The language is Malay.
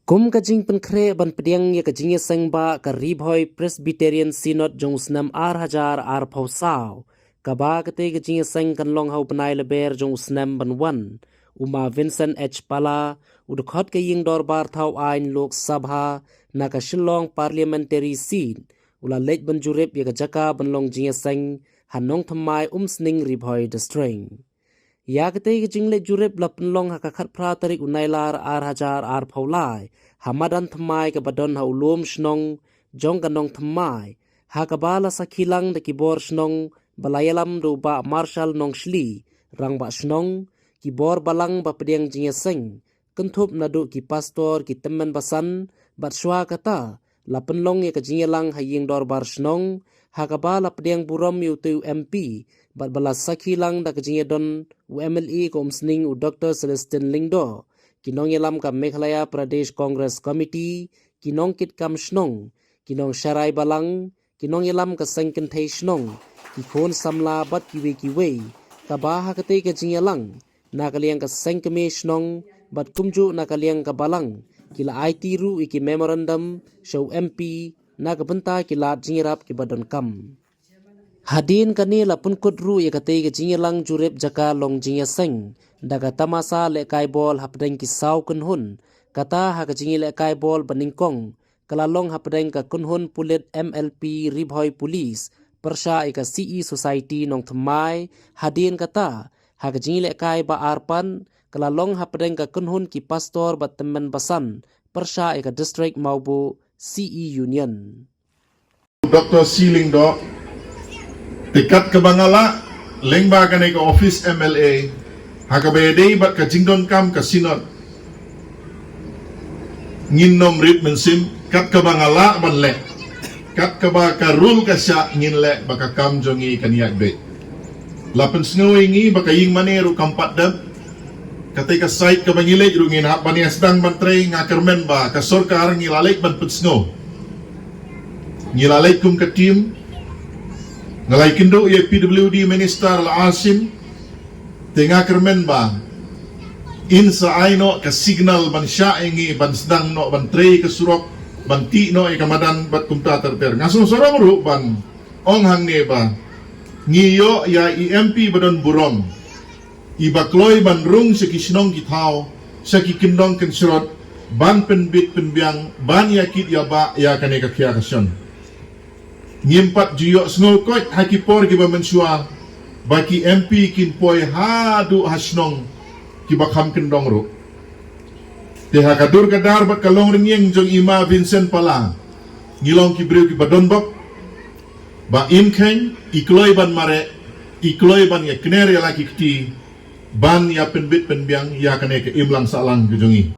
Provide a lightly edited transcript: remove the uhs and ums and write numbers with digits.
Kum kajing penkre ban pediang ya kajing ya sengba ka ribhoi Presbyterian Synod jong usnam hajar phausaw kaba kate kajing ya seng kan long hau penai leber jong usnam ban wan uma Vincent H Pala udkhot ke ying dorbar thau ain lok sabha na ka shillong parliamentary seat ula lej ban jurip ya ka jaka ban long jing ya seng hanong thamai sning ribhoi district ya kate jingle jurep lapn long ha khat phra tarik unailar hajar phaulai hamadan thamai ka badon ha ulum shnong jong kanong thamai ha ka bala sakhilang de kibor shnong balayalam do ba marshal nong shli rang ba shnong kibor balang ba pediang jinge seng kentup nadu ki pastor ki temen basan bat shwa kata lapn long ya ka jingelang ha ying dor bar shnong ha ka bala pediang buram yu tu MP bat bala sakhilang da kajinge don UMLE kom sning u Dr. Celestin Lingdo kinong yelam ka Meghalaya Pradesh Congress Committee kinong kit kam shnong kinong sharai balang kinong yelam ka sengken thei shnong ki khon samla bat kiwe ka ba ha kate ka jingelang na kaliang ka sengkeme shnong bat kumju na kaliang ka balang kila IT ru iki memorandum show MP na ka benta kila jingirap ki badon kam Hadin kani lapun kudru ya kate ke jingelang jurep jaka long jingya seng daga tamasa le kai bol hapdeng ki saw kunhun kata ha ka jingi le kai bol baningkong kala long hapdeng ka kunhun pulit MLP ribhoi police persha ika CE society nong thamai hadin kata ha ka jingi le kai ba arpan kala long hapdeng ka kunhun ki pastor bat temen basan persha ika district maubu CE union Dr. Siling do tikat ke Bangala lengba kane ke office MLA hakabede bat ka jingdon kam ka sinod ngin nom rit mensim kat ke Bangala ban le kat ke ba ka rule ka sya ngin le baka kam jongi kaniak be lapen sngowi ngi baka ying maneru kampat dab ketika site ke bangilej rungin hak bani asdang bantre ngakermen ba ka sorkar ngilalek ban petsngo ngilalek kum ka team ngalai kindo ya PWD Minister Al-Asim tengah kermen ba insa aino ka signal ban sya ingi ban sedang no ban tre ke surok ban ti no e kamadan bat kumta terter ngasong sorong ru ban ong hang ne ba ngiyo ya EMP badon burom ibakloi ban rung sekisnong githau saki kindong ken surot ban penbit penbiang ban yakit ya ba ya kane ka khia kasyon ngimpat juyo snol koit hakipor kiba mensua baki MP kin poi hadu hasnong kiba kham kendong ro te hakadur kadar bat kalong ringyeng jong ima Vincent Pala ngilong kibreu kiba donbok ba imkhen ikloi ban mare ikloi ban ya kner ya laki kti ban ya penbit penbiang ya kane ke imlang salang jujongi